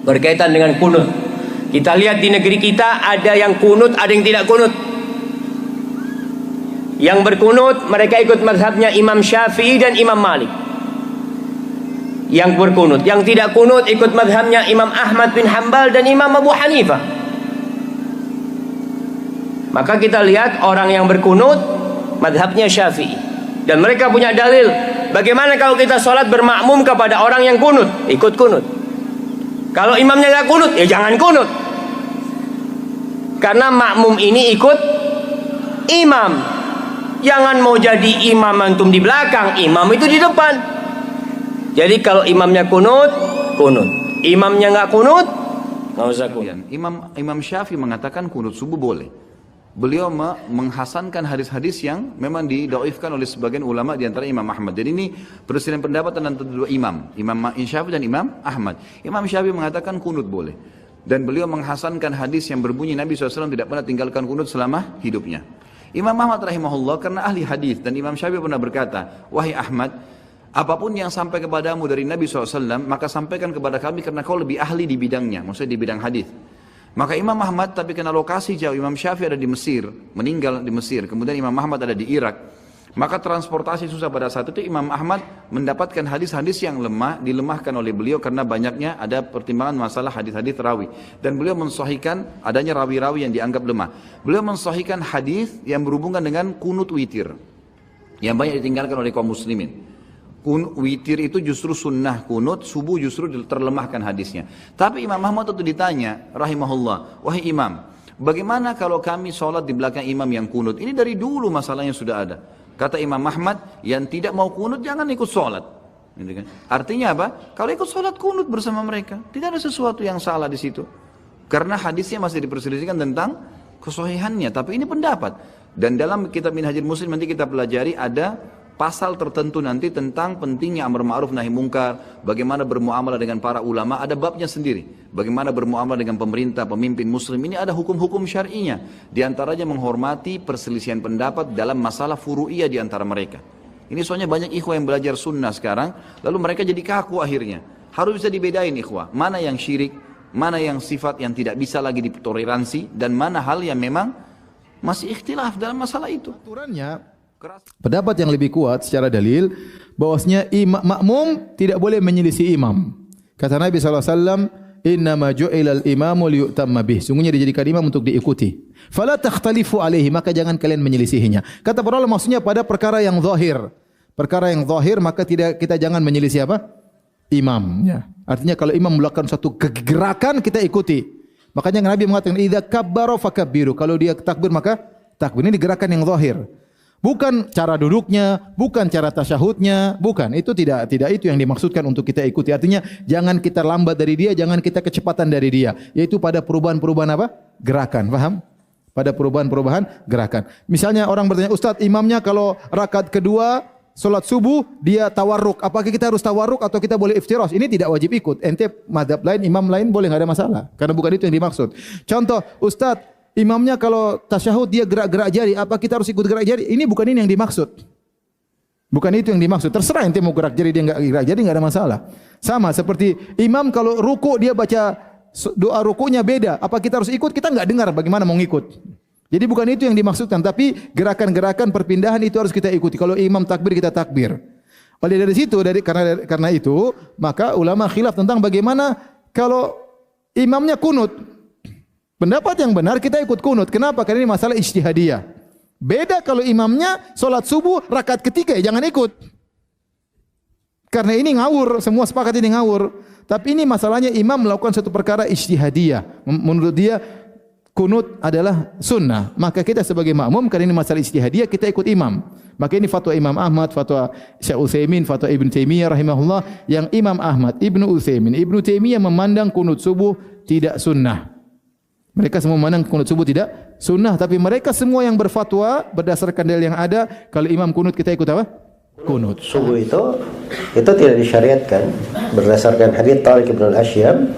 berkaitan dengan kunut. Kita lihat di negeri kita ada yang kunut, ada yang tidak kunut. Yang berkunut mereka ikut mazhabnya Imam Syafi'i dan Imam Malik. Yang berkunut, yang tidak kunut ikut mazhabnya Imam Ahmad bin Hanbal dan Imam Abu Hanifah. Maka kita lihat orang yang berkunut mazhabnya Syafi'i, dan mereka punya dalil. Bagaimana kalau kita sholat bermakmum kepada orang yang kunut? Ikut kunut. Kalau imamnya nggak kunut, ya jangan kunut. Karena makmum ini ikut imam. Jangan mau jadi imam antum di belakang, imam itu di depan. Jadi kalau imamnya kunut, kunut. Imamnya nggak kunut, nggak usah kunut. Imam Syafi'i mengatakan kunut subuh boleh. Beliau menghasankan hadis-hadis yang memang didaifkan oleh sebagian ulama di antara Imam Ahmad. Jadi ini perselisihan pendapat antara dua imam, Imam Syafi'i dan Imam Ahmad. Imam Syafi'i mengatakan kunut boleh. Dan beliau menghasankan hadis yang berbunyi Nabi SAW tidak pernah tinggalkan kunut selama hidupnya. Imam Ahmad rahimahullah karena ahli hadis, dan Imam Syafi'i pernah berkata, wahai Ahmad, apapun yang sampai kepadamu dari Nabi SAW, maka sampaikan kepada kami karena kau lebih ahli di bidangnya, maksudnya di bidang hadis. Maka Imam Ahmad tapi kena lokasi jauh, Imam Syafi'i ada di Mesir, meninggal di Mesir, kemudian Imam Ahmad ada di Irak. Maka transportasi susah pada saat itu, Imam Ahmad mendapatkan hadis-hadis yang lemah, dilemahkan oleh beliau karena banyaknya ada pertimbangan masalah hadis-hadis rawi. Dan beliau mensahihkan adanya rawi-rawi yang dianggap lemah. Beliau mensahihkan hadis yang berhubungan dengan kunut witir, yang banyak ditinggalkan oleh kaum muslimin. Witir itu justru sunnah, kunut subuh justru terlemahkan hadisnya. Tapi Imam Ahmad itu ditanya, rahimahullah, wahai imam, bagaimana kalau kami sholat di belakang imam yang kunut? Ini dari dulu masalahnya sudah ada. Kata Imam Ahmad, yang tidak mau kunut jangan ikut sholat. Gitu kan? Artinya apa? Kalau ikut sholat kunut bersama mereka, tidak ada sesuatu yang salah di situ. Karena hadisnya masih diperselisihkan tentang kesohihannya. Tapi ini pendapat. Dan dalam kitab Minhajul Muslim nanti kita pelajari ada pasal tertentu nanti tentang pentingnya amar ma'ruf nahi mungkar, bagaimana bermuamalah dengan para ulama, ada babnya sendiri. Bagaimana bermuamalah dengan pemerintah, pemimpin muslim, ini ada hukum-hukum syar'inya. Di antaranya menghormati perselisihan pendapat dalam masalah furu'iyah di antara mereka. Ini soalnya banyak ikhwah yang belajar sunnah sekarang, lalu mereka jadi kaku akhirnya. Harus bisa dibedain ikhwah, mana yang syirik, mana yang sifat yang tidak bisa lagi ditoleransi, dan mana hal yang memang masih ikhtilaf dalam masalah itu. Aturannya, pendapat yang lebih kuat secara dalil bahwasanya makmum tidak boleh menyelisih imam. Kata Nabi SAW, innama ju'ilal imamu liyu'tamma bih. Sungguhnya dijadikan imam untuk diikuti. Fala takhtalifu alaihi, maka jangan kalian menyelisihinya. Kata para ulama maksudnya pada perkara yang zahir. Perkara yang zahir maka kita jangan menyelisih apa? Imam. Ya. Artinya kalau imam melakukan suatu kegerakan kita ikuti. Makanya Nabi mengatakan idza kabbara fakabbiru. Kalau dia takbir maka takbir. Ini gerakan yang zahir. Bukan cara duduknya, bukan cara tasyahudnya, bukan. Itu tidak itu yang dimaksudkan untuk kita ikuti. Artinya jangan kita lambat dari dia, jangan kita kecepatan dari dia. Yaitu pada perubahan-perubahan apa? Gerakan, paham? Pada perubahan-perubahan gerakan. Misalnya orang bertanya, Ustadz, imamnya kalau rakaat kedua salat subuh dia tawarruk, apakah kita harus tawarruk atau kita boleh iftirash? Ini tidak wajib ikut. Ente mazhab lain, imam lain boleh, enggak ada masalah. Karena bukan itu yang dimaksud. Contoh, Ustadz, imamnya kalau tasyahud dia gerak-gerak jari, apa kita harus ikut gerak jari? Ini bukan ini yang dimaksud. Bukan itu yang dimaksud. Terserah ente mau gerak jari, dia enggak gerak jari, enggak ada masalah. Sama seperti imam kalau ruku dia baca doa rukunya beda, apa kita harus ikut? Kita enggak dengar, bagaimana mau ngikut? Jadi bukan itu yang dimaksudkan, tapi gerakan-gerakan perpindahan itu harus kita ikuti. Kalau imam takbir kita takbir. Oleh dari situ, karena itu maka ulama khilaf tentang bagaimana kalau imamnya kunut. Pendapat yang benar kita ikut kunut. Kenapa? Karena ini masalah ijtihadiyah. Beda kalau imamnya solat subuh rakaat ketiga, ya jangan ikut. Karena ini ngawur, semua sepakat ini ngawur. Tapi ini masalahnya imam melakukan satu perkara ijtihadiyah. Menurut dia kunut adalah sunnah. Maka kita sebagai makmum, karena ini masalah ijtihadiyah, kita ikut imam. Maka ini fatwa Imam Ahmad, fatwa Syekh Utsaimin, fatwa Ibnu Taimiyah rahimahullah, yang Imam Ahmad, Ibnu Utsaimin, Ibnu Taimiyah memandang kunut subuh tidak sunnah. Mereka semua memandang kunut subuh tidak sunnah, tapi mereka semua yang berfatwa berdasarkan dalil yang ada, kalau imam kunut kita ikut apa? Kunut. Subuh itu tidak disyariatkan berdasarkan hadits Tariq bin Al-Ashyam.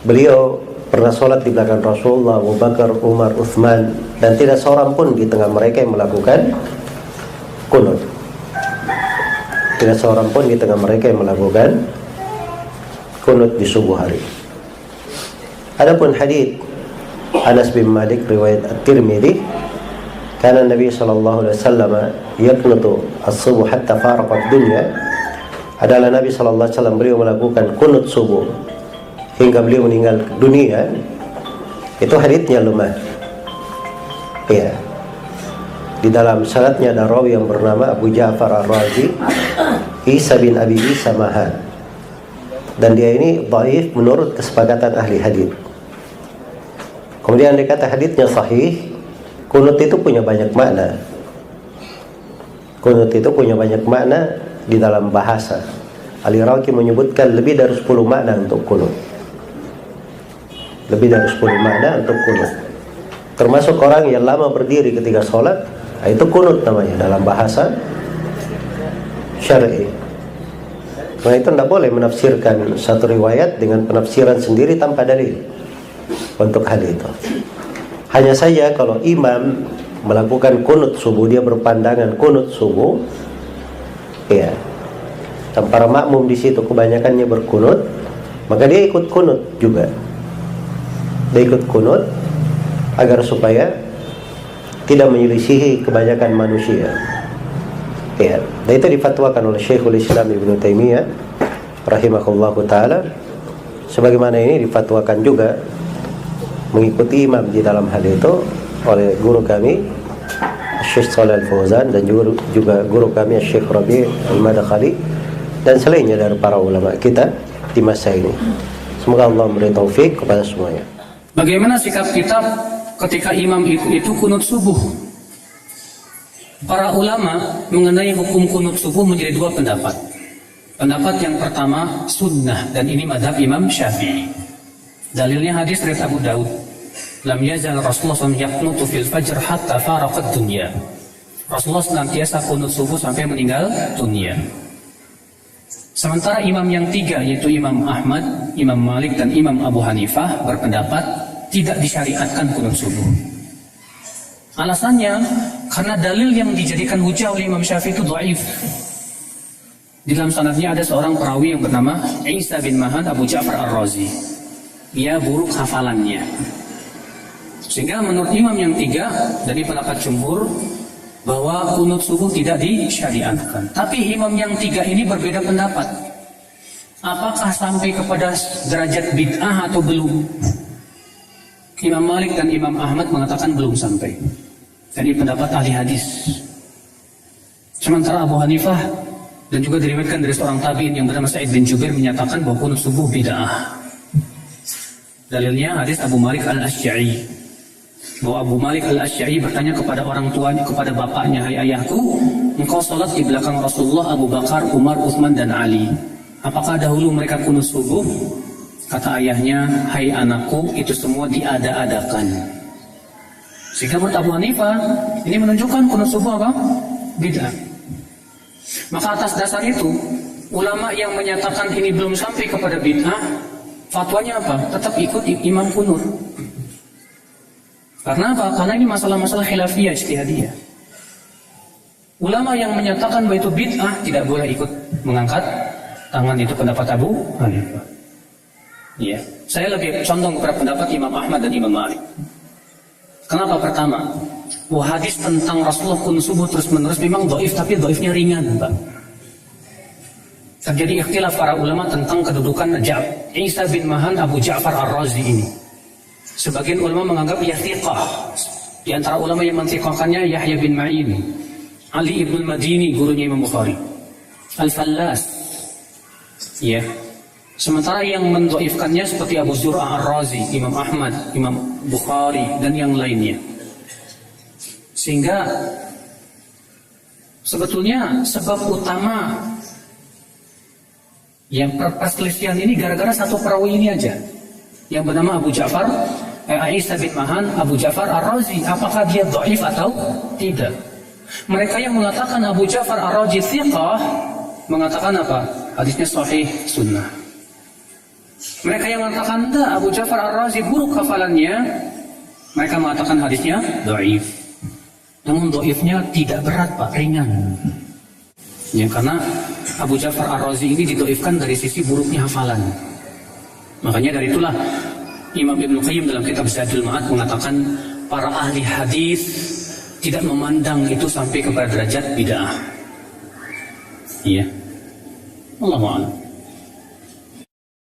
Beliau pernah sholat di belakang Rasulullah, Abu Bakar, Umar, Uthman, dan tidak seorang pun di tengah mereka yang melakukan kunut. Tidak seorang pun di tengah mereka yang melakukan kunut di subuh hari. Adapun hadis Anas bin Malik riwayat At-Tirmidzi, kana Nabi sallallahu alaihi wasallam yaqnutu as-subuh hatta faraqat dunya, adalah Nabi sallallahu alaihi wasallam beliau melakukan kunut subuh hingga beliau meninggal dunia. Itu hadisnya lemah. Ya. Di dalam sanadnya ada rawi yang bernama Abu Ja'far Ar-Razi, Isa bin Abi Isa Mahan. Dan dia ini dhaif menurut kesepakatan ahli hadis. Kemudian dia kata hadisnya sahih. Kunut itu punya banyak makna. Kunut itu punya banyak makna di dalam bahasa. Al-Iraqi menyebutkan lebih dari 10 makna untuk kunut. Lebih dari 10 makna untuk kunut. Termasuk orang yang lama berdiri ketika sholat, itu kunut namanya dalam bahasa syar'i. Karena itu tidak boleh menafsirkan satu riwayat dengan penafsiran sendiri tanpa dalil untuk hal itu. Hanya saja kalau imam melakukan kunut subuh, dia berpandangan kunut subuh, ya, dan para makmum di situ kebanyakannya berkunut, maka dia ikut kunut juga. Dia ikut kunut agar supaya tidak menyelisihi kebanyakan manusia. Ya, dan itu difatwakan oleh Syekhul Islam Ibnu Taimiyah rahimahullahu taala. Sebagaimana ini difatwakan juga mengikuti imam di dalam hal itu oleh guru kami Syekh Shalih Al-Fauzan, dan juga guru kami Syekh Rabi' Al-Madkhali, dan selainnya dari para ulama kita di masa ini. Semoga Allah memberi taufik kepada semuanya. Bagaimana sikap kita ketika imam itu kunut subuh? Para ulama mengenai hukum kunut subuh menjadi dua pendapat. Pendapat yang pertama sunnah, dan ini madhab Imam Syafi'i. Dalilnya hadis riwayat Abu Daud, lam yazal Rasulullah SAW yaqnutu fil fajr hatta faraqat dunya. Rasulullah senantiasa kunut subuh sampai meninggal dunia. Sementara imam yang tiga, yaitu Imam Ahmad, Imam Malik, dan Imam Abu Hanifah berpendapat tidak disyariatkan kunut subuh. Alasannya karena dalil yang dijadikan hujah oleh Imam Syafi'i itu dhaif. Di dalam sanadnya ada seorang perawi yang bernama Isa bin Mahan Abu Ja'far Ar-Razi. Dia buruk hafalannya. Sehingga menurut imam yang tiga dari pendapat jumhur bahwa kunut subuh tidak disyariatkan. Tapi imam yang tiga ini berbeda pendapat. Apakah sampai kepada derajat bid'ah atau belum? Imam Malik dan Imam Ahmad mengatakan belum sampai. Jadi pendapat ahli hadis. Sementara Abu Hanifah dan juga diriwayatkan dari seorang tabi'in yang bernama Sa'id bin Jubair menyatakan bahwa kunut subuh bid'ah. Dalilnya hadis Abu Malik Al-Asy'ari, bahwa Abu Malik Al-Asy'ari bertanya kepada orang tuanya, kepada bapaknya, hai ayahku, engkau sholat di belakang Rasulullah, Abu Bakar, Umar, Utsman, dan Ali. Apakah dahulu mereka kunut subuh? Kata ayahnya, hai anakku, itu semua diada-adakan. Sehingga menurut Abu Hanifah, ini menunjukkan kunut subuh apa? Bid'ah. Maka atas dasar itu, ulama yang menyatakan ini belum sampai kepada bid'ah, fatwanya apa? Tetap ikut imam kunut. Karena apa? Karena ini masalah-masalah khilafiyah ijtihadiyah. Ulama yang menyatakan bahwa itu bid'ah tidak boleh ikut mengangkat tangan, itu pendapat Abu Hanifah. Ya, saya lebih condong kepada pendapat Imam Ahmad dan Imam Malik. Kenapa? Pertama, hadis tentang Rasulullah kunut subuh terus-menerus memang dhaif, tapi dhaifnya ringan, Pak. Terjadi ikhtilaf para ulama tentang kedudukan Isa bin Mahan Abu Ja'far Ar-Razi ini. Sebagian ulama menganggap ia thiqah. Di antara ulama yang menthiqahkannya Yahya bin Ma'in, Ali ibn Madini, gurunya Imam Bukhari, Al-Fallas. Ya. Sementara yang mendhaifkannya seperti Abu Zur'ah Ar-Razi, Imam Ahmad, Imam Bukhari, dan yang lainnya. Sehingga sebetulnya sebab utama yang perselisihan ini gara-gara satu perawi ini aja, yang bernama Abu Ja'far Isa bin Mahan Abu Ja'far Ar-Razi. Apakah dia dhaif atau tidak? Mereka yang mengatakan Abu Ja'far Ar-Razi thiqah mengatakan apa? Hadisnya sahih sunnah. Mereka yang mengatakan enggak, Abu Ja'far Ar-Razi buruk hafalannya, mereka mengatakan hadisnya dhaif. Namun dhaifnya tidak berat, Pak, ringan. Ya, karena Abu Ja'far Ar-Razi ini didhaifkan dari sisi buruknya hafalan. Makanya dari itulah Imam Ibnu Qayyim dalam kitab Zadul Ma'ad mengatakan para ahli hadis tidak memandang itu sampai kepada derajat bid'ah. Iya. Allahu a'lam.